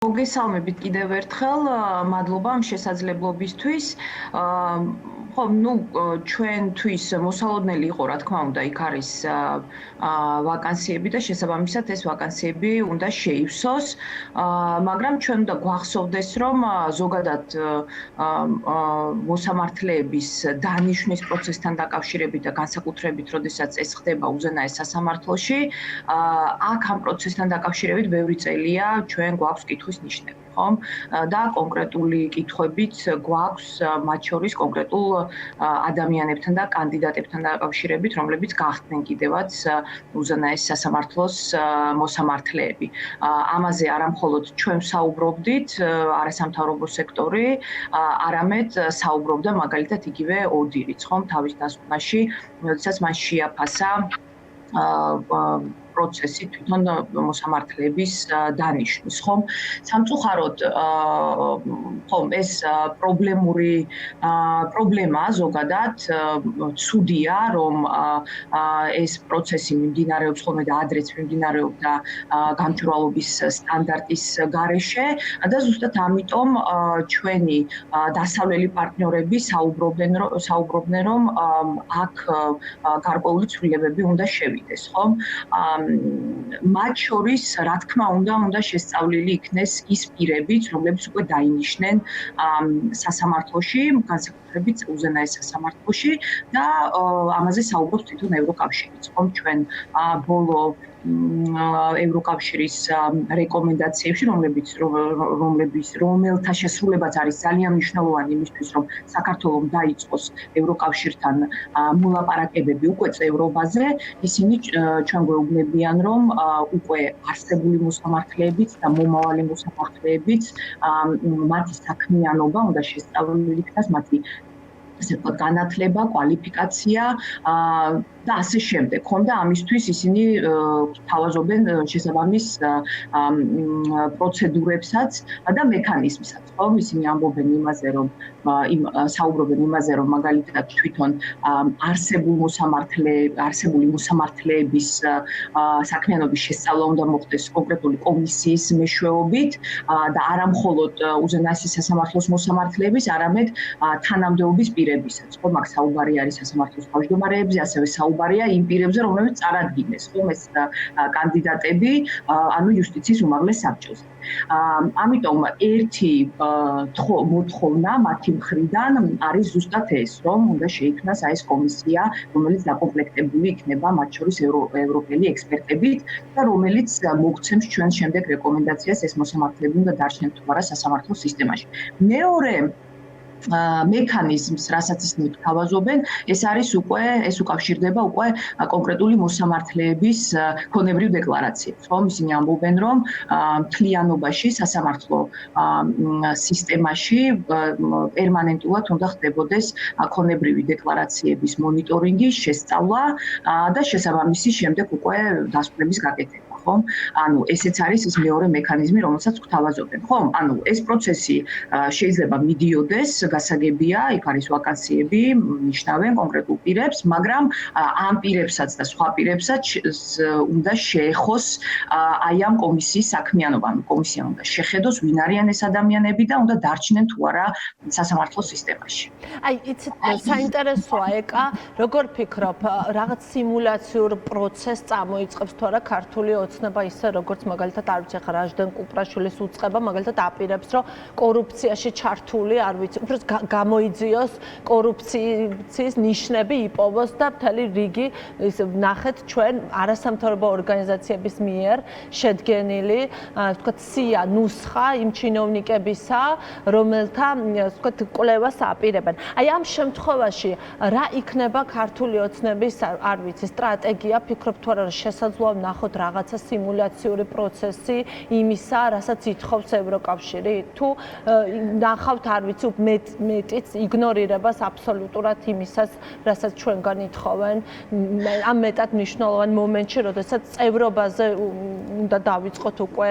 მოგესალმებით კიდევ ერთხელ, მადლობა ამ შესაძლებლობისთვის. ხო, ჩვენთვის მოსალოდნელი იყო, რა თქმა უნდა, იქ არის ვაკანსიები და შესაბამისად ეს ვაკანსიები უნდა შეივსოს, მაგრამ ჩვენ უნდა გვახსოვდეს, რომ ზოგადად მოსამართლეების დანიშვნის პროცესთან დაკავშირებით და განსაკუთრებით, როდესაც ეს ხდება უზენაეს სასამართლოში, აქ ამ პროცესთან დაკავშირებით ბევრი წელია ჩვენ გვაქვს კითხვის ნიშნები, ხომ? და კონკრეტული კითხვებიც გვაქვს მათ შორის კონკრეტულ ადამიანებთან და კანდიდატებთან დაკავშირებით, რომლებიც გახდნენ კიდევაც უზენაეს სასამართლოს მოსამართლეები. ამაზე არა მხოლოდ ჩვენ საუბრობდით, არასამთავრობო სექტორი, არამედ საუბრობდა მაგალითად იგივე ოდირიც, ხომ, თავის დასკვნაში, როდესაც მან შეაფასა პროცესი თვითონ მოსამართლეების დანიშვნის, ხომ? სამწუხაროდ, ხომ, ეს პრობლემაა ზოგადად, ცუდია, რომ ეს პროცესი მიმდინარეობს ხოლმე და ადრეც მიმდინარეობდა გამჭვირვალობის სტანდარტის გარეშე და ზუსტად ამიტომ ჩვენი დასავლელი პარტნიორები საუბრობდნენ, რომ აქ გარკვეული ცვლილებები უნდა შევიდეს, ხომ? მათ შორის, რა თქმა უნდა შესწავლილი იქნეს ის პირებიც, რომლებიც უკვე დაინიშნენ სასამართლოში, განსაკუთრებით უზენაეს სასამართლოში და ამაზე საუბრობს თვითონ ევროკავშირიც, ხომ, ჩვენ ბოლო ევროკავშირის რეკომენდაციებში, რომელთა შესრულებაც არის ძალიან მნიშვნელოვანი იმისთვის, რომ საქართველოს დაიწყოს ევროკავშირთან მოლაპარაკებები უკვე წევრობაზე, ისინი ჩვენ გვეუბნებიან, რომ უკვე არსებული მოსამართლეებიც და მომავალი მოსამართლეებიც მათი საქმიანობა უნდა შესწავლილი იქნას, მათი ასე ვთქვათ, განათლება, კვალიფიკაცია და ასე შემდეგ. ხომ და ამისთვის ისინი თავაზობენ შესაბამის პროცედურებსაც და მექანიზმსაც, ხომ? ისინი ამბობენ იმაზე, რომ საუბრობენ იმაზე, რომ მაგალითად თვითონ არსებული მოსამართლეების საქმიანობის შესწავლა უნდა მოხდეს კონკრეტული კომისიის მეშვეობით და არა მხოლოდ უზენაესი სასამართლოს მოსამართლეების, არამედ თანამდებობის პირებისაც, ხომ? აქ საუბარი არის სასამართლოს თავმჯდომარეებზე, ასევე საუბარია იმ პირებზე, რომლებიც წარადგინეს, ხომ, ეს კანდიდატები, ანუ იუსტიციის უმაღლეს საბჭოზე. ამიტომ ერთი მოთხოვნა მათი მხრიდან არის ზუსტად ეს, რომ უნდა შეიქმნას ეს კომისია, რომელიც დაკომპლექტებული იქნება მათ შორის ევროპელი ექსპერტებით და რომელიც მოგცემს ჩვენ შემდეგ რეკომენდაციას ეს მოსამართლეები უნდა დარჩნენ თუ არა სასამართლო სისტემაში. მეორე მექანიზმს, რასაც ისინი თავაზობენ, ეს უკავშირდება უკვე კონკრეტული მოსამართლეების ქონებრივ დეკლარაციებს, ხომ? ისინი ამბობენ, რომ მთლიანობაში სასამართლო სისტემაში პერმანენტულად უნდა ხდებოდეს ქონებრივი დეკლარაციების მონიტორინგი, შესწავლა და შესაბამისი შემდეგ უკვე დასკვნების გაკეთება. ხომ? ანუ ესეც არის ის მეორე მექანიზმი, რომელსაც გვთავაზობენ, ხომ? ანუ ეს პროცესი შეიძლება მიდიოდეს, გასაგებია, იქ არის ვაკანსიები, ნიშნავენ კონკრეტულ პირებს, მაგრამ ამ პირებსაც და სხვა პირებსაც უნდა შეეხოს აი ამ კომისიის საქმიანობა. კომისია უნდა შეხედოს, ვინ არიან ეს ადამიანები და უნდა დარჩნენ თუ არა სასამართლო სისტემაში. აი, იცით, საინტერესოა ეკა, როგორ ფიქრობ, რაღაც სიმულაციურ პროცესს წამოიწყებს თუ არა ქართული ოცნება ისე, როგორც მაგალითად არ ვიცი, ხა რაჟდენ კუპრაშვილის უწყება, მაგალითად აპირებს, რომ კორუფციაში ჩართული, არ ვიცი, უბრალოდ გამოიძიოს კორუფციის ნიშნები იპოვოს და მთელი რიგი ნახეთ ჩვენ არასამთავრობო ორგანიზაციების მიერ შედგენილი, ვთქვათ, სია ნუსხა იმ ჩინოვნიკებისა, რომელთა, ვთქვათ, კვლევას აპირებენ. აი ამ შემთხვევაში რა იქნება ქართული ოცნების, არ ვიცი, სტრატეგია, ფიქრობ თუ არა შესაძლოა ვნახოთ რაღაცა სიმულაციური პროცესი იმისა, რასაც ითხოვს ევროკავშირი, თუ ნახავთ, არ ვიცი, მეტიც იგნორირებას აბსოლუტურად იმისას, რასაც ჩვენგან ითხოვენ, ამ მეტად მნიშვნელოვან მომენტში, როდესაც წევრობაზე უნდა დავიწყოთ უკვე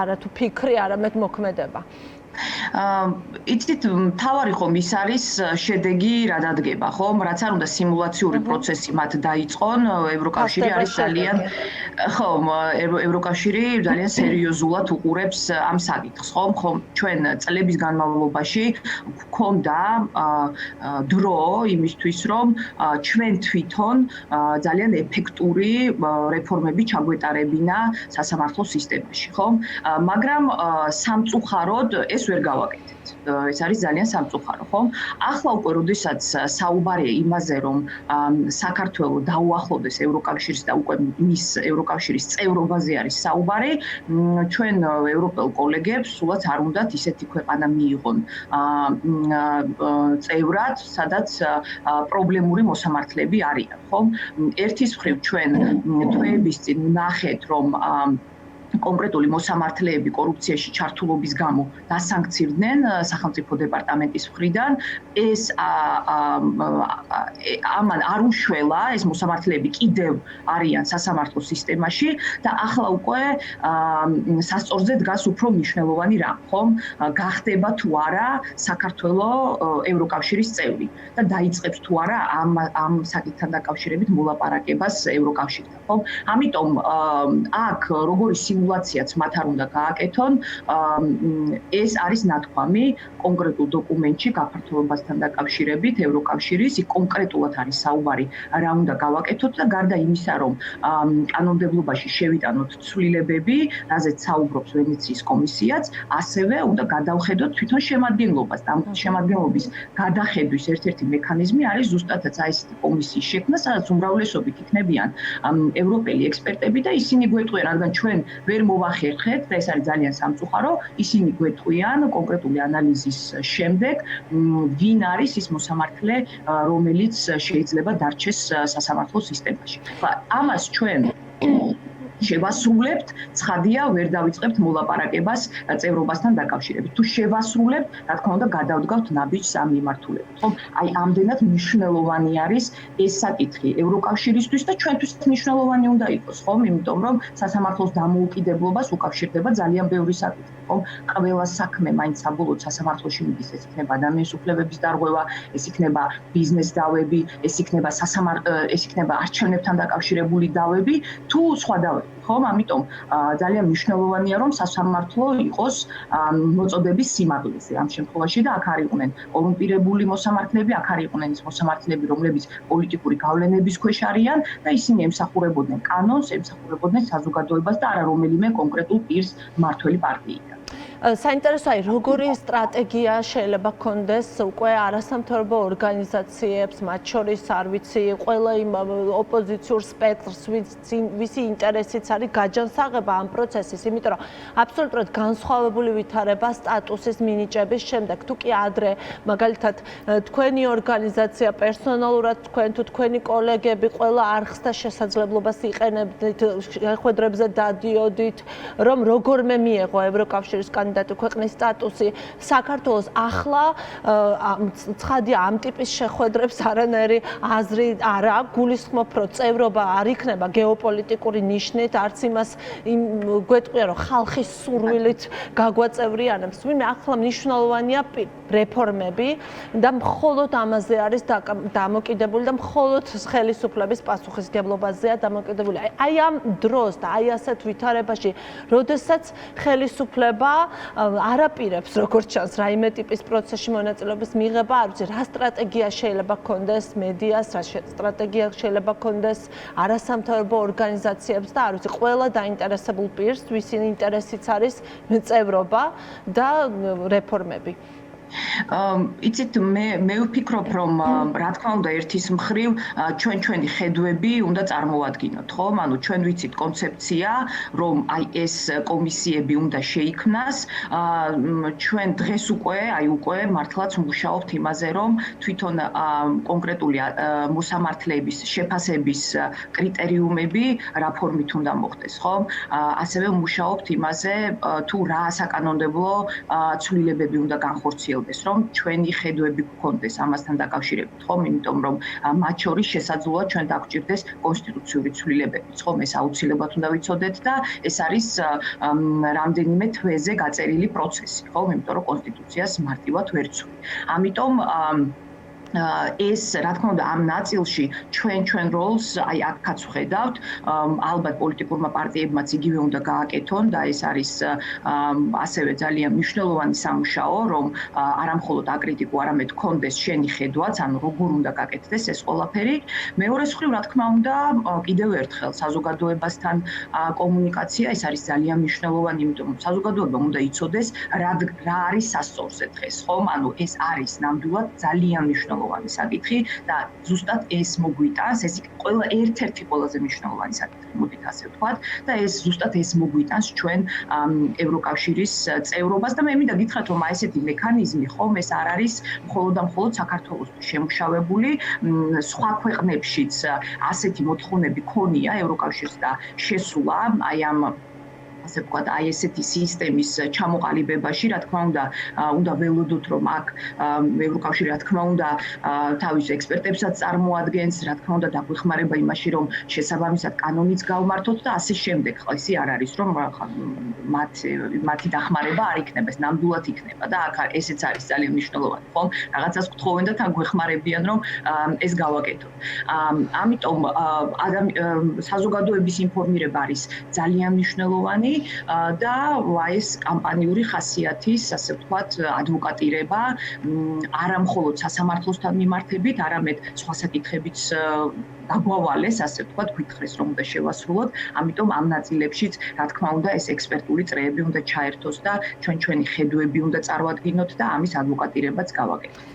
არა თუ ფიქრი, არამედ მოქმედება. იცით, მთავარი ხომ ის არის შედეგი რა დადგება, ხომ? რაც არ უნდა სიმულაციური პროცესი მათ დაიწყონ, ევროკავშირი არის ძალიან ხომ, ევროკავშირი ძალიან სერიოზულად უყურებს ამ საკითხს, ხომ? ჩვენ წლების განმავლობაში გვქონდა დრო იმისთვის, რომ ჩვენ თვითონ ძალიან ეფექტური რეფორმები ჩაგვეტარებინა სასამართლო სისტემაში, ხომ? მაგრამ სამწუხაროდ ეს ვერ გავაკეთეთ. ეს არის ძალიან სამწუხარო, ხომ? ახლა უკვე როდესაც საუბარია იმაზე, რომ საქართველო დაუახლოვდეს ევროკავშირს და უკვე მის ევროკავშირის წევრობაზე არის საუბარი, ჩვენ ევროპელ კოლეგებს სულაც არ უნდათ ისეთი ქვეყანა მიიღონ წევრად, სადაც პრობლემური მოსამართლეები არიან, ხომ? ერთის მხრივ ჩვენ თვეების წინ ვნახეთ, რომ კონკრეტული მოსამართლეები კორუფციაში ჩართულობის გამო დასანქცირდნენ სახელმწიფო დეპარტამენტის მხრიდან. ეს ამან არ უშველა, ეს მოსამართლეები კიდევ არიან სასამართლო სისტემაში და ახლა უკვე სასწორზე დგას უფრო მნიშვნელოვანი რამ, ხომ? გახდება თუ არა საქართველო ევროკავშირის წევრი და დაიწყებს თუ არა ამ საკითხთან დაკავშირებით მოლაპარაკებას ევროკავშირთან, ხომ? ამიტომ აქ როგორი სიმულაციაც მათ არ უნდა გააკეთონ, ეს არის ნათქვამი კონკრეტულ დოკუმენტში გაფართოებასთან დაკავშირებით ევროკავშირის, იქ კონკრეტულად არის საუბარი რა უნდა გავაკეთოთ და გარდა იმისა, რომ კანონმდებლობაში შევიტანოთ ცვლილებები, რაზეც საუბრობს ვენეციის კომისიაც, ასევე უნდა გადავხედოთ თვითონ შემადგენლობას და ამ შემადგენლობის გადახედვის ერთ-ერთი მექანიზმი არის ზუსტადაც ესეთი კომისიის შექმნა, სადაც უმრავლესობით იქნებიან ევროპელი ექსპერტები და ისინი გვეტყვიან, რადგან ჩვენ ვერ მოვახერხეთ და ეს არის ძალიან სამწუხარო, ისინი გვეტყვიან კონკრეტული ანალიზის შემდეგ, ვინ არის ის მოსამართლე, რომელიც შეიძლება დარჩეს სასამართლო სისტემაში. ამას ჩვენ შევასრულებთ, ცხადია, ვერ დავიწყებთ მოლაპარაკებას წევრობასთან დაკავშირებით. თუ შევასრულებთ, რა თქმა უნდა, გადავდგავთ ნაბიჯს ამ მიმართულებით. ხომ? აი, ამდენად მნიშვნელოვანი არის ეს საკითხი ევროკავშირისთვის და ჩვენთვის მნიშვნელოვანი უნდა იყოს, ხომ? იმიტომ რომ სასამართლოს დამოუკიდებლობას უკავშირდება ძალიან ბევრი საკითხი, ხომ? ყველა საქმე მაინც საბოლოოდ სასამართლოში მიდის, ეს იქნება ადამიანის უფლებების დარღვევა, ეს იქნება ბიზნეს დავები, ეს იქნება არჩევნებთან დაკავშირებული დავები, თუ სხვა დავები. ხომ? ამიტომ ძალიან მნიშვნელოვანია, რომ სასამართლო იყოს მოწოდების სიმაღლეზე ამ შემთხვევაში და აქ არ იყვნენ კორუმპირებული მოსამართლეები, აქ არ იყვნენ ის მოსამართლეები, რომლებიც პოლიტიკური გავლენების ქვეშ არიან და ისინი ემსახურებოდნენ კანონს, ემსახურებოდნენ საზოგადოებას და არა რომელიმე კონკრეტულ პირს მმართველი პარტიიდან. საინტერესოა, როგორი სტრატეგია შეიძლება გქონდეს უკვე არასამთავრობო ორგანიზაციებს, მათ შორის არ ვიცი, ყველა იმ ოპოზიციურ სპექტრს, ვისი ინტერესიც არის გაჯანსაღება ამ პროცესის, იმიტომ რომ აბსოლუტურად განსხვავებული ვითარება სტატუსის მინიჭების შემდეგ. თუ კი ადრე, მაგალითად, თქვენი ორგანიზაცია პერსონალურად თქვენ თუ თქვენი კოლეგები ყველა არხს და შესაძლებლობას იყენებდით, შეხვედრებზე დადიოდით, რომ როგორმე მიეღო ევროკავშირის კანდიდატი ქვეყნის სტატუსი, საქართველოს ახლა ცხადია ამ ტიპის შეხვედრებს არანაირი აზრი არ აქვს, გულისხმობ, რომ წევრობა არ იქნება გეოპოლიტიკური ნიშნით, არც იმას გვეტყვია, რომ ხალხის სურვილით გაგვაწევრიანებს. ვინმე ახლა მნიშვნელოვანია რეფორმები და მხოლოდ ამაზე არის დამოკიდებული და მხოლოდ ხელისუფლების პასუხისმგებლობაზეა დამოკიდებული. აი ამ დროს და აი ასეთ ვითარებაში, როდესაც ხელისუფლება არაპირებს, როგორც ჩანს, რაიმე ტიპის პროცესში მონაწილეობის მიღება, არ ვიცი, რა სტრატეგია შეიძლება გქონდეს მედიას, რა სტრატეგია შეიძლება გქონდეს არასამთავრობო ორგანიზაციებს და არ ვიცი, ყველა დაინტერესებულ პირს, ვისი ინტერესიც არის წევრობა და რეფორმები. იცით, მე ვფიქრობ, რომ რა თქმა უნდა, ერთის მხრივ ჩვენი ხედვები უნდა წარმოვადგინოთ, ხომ? ანუ ჩვენ ვიცით კონცეფცია, რომ აი ეს კომისიები უნდა შეიქმნას. ჩვენ დღეს უკვე მართლაც მუშაობთ იმაზე, რომ თვითონ კონკრეტული მოსამართლეების შეფასების კრიტერიუმები რა ფორმით უნდა მოხდეს, ხომ? ასევე მუშაობთ იმაზე, თუ რა საკანონმდებლო ცვლილებები უნდა განხორციელდეს მიცოდეს, რომ ჩვენი ხედვები გქონდეს ამასთან დაკავშირებით, ხომ? იმიტომ რომ მათ შორის შესაძლოა ჩვენ დაგვჭირდეს კონსტიტუციური ცვლილებებიც, ხომ? ეს აუცილებლად უნდა ვიცოდეთ და ეს არის რამდენიმე თვეზე გაწერილი პროცესი, ხომ? იმიტომ რომ კონსტიტუციას მარტივად ვერ ცვი. ამიტომ ეს რა თქმა უნდა ამ ნაწილში ჩვენ როლს აი აქაც ვხედავთ ალბათ პოლიტიკურმა პარტიებმაც იგივე უნდა გააკეთონ და ეს არის ასევე ძალიან მნიშვნელოვანი სამუშაო რომ არა მხოლოდ აკრიტიკო არამედ კონდეს შენი ხედვაც ანუ როგორ უნდა გაკეთდეს ეს ყველაფერი მეორე მხრივ რა თქმა უნდა კიდევ ერთხელ საზოგადოებასთან კომუნიკაცია ეს არის ძალიან მნიშვნელოვანი იმიტომ რომ საზოგადოებამ უნდა იცოდეს რა არის სასწორზე დღეს ხომ ანუ ეს არის ნამდვილად ძალიან მნიშვნელოვანი საკითხი და ზუსტად ეს მოგვიტანს, ეს ყველა ერთ-ერთი ყველაზე მნიშვნელოვანი საკითხი, მოდით ასე ვთქვათ, და ეს ზუსტად ეს მოგვიტანს ჩვენ ევროკავშირის წევრობას და მე მინდა გითხრათ, რომ აი ესეთი მექანიზმი ხომ ეს არ არის მხოლოდ და მხოლოდ საქართველოსთვის შემუშავებული, სხვა ქვეყნებშიც ასეთი მოთხოვნები ქონია ევროკავშირს და შესულა აი ამ ასე ვთქვათ, აი ესეთი სისტემის ჩამოყალიბებაში, რა თქმა უნდა ველოდოთ, რომ აქ ევროკავშირი რა თქმა უნდა თავის ექსპერტებსაც წარმოადგენს, რა თქმა უნდა დაგვეხმარება იმაში, რომ შესაბამისად კანონიც გავმართოთ და ასე შემდეგ. ხო, ისე არ არის, რომ მათი დახმარება არ იქნება, ეს ნამდვილად იქნება და აქ ესეც არის ძალიან მნიშვნელოვანი, ხომ? რაღაცას გთხოვენ და თან გვეხმარებიან, რომ ეს გავაკეთოთ. ამიტომ საზოგადოების ინფორმირება არის ძალიან მნიშვნელოვანი და ეს კამპანიური ხასიათის, ასე ვთქვათ, ადვოკატირება არა მხოლოდ სასამართლოსთან მიმართებით, არამედ სხვა საკითხებიც დაგვავალეს, ასე ვთქვათ, გითხრეს რომ უნდა შევასრულოთ, ამიტომ ამ ნაწილებშიც, რა თქმა უნდა, ეს ექსპერტული წრეები უნდა ჩაერთოს და ჩვენი ხედვები უნდა წარვადგინოთ და ამის ადვოკატირებაც გავაკეთოთ.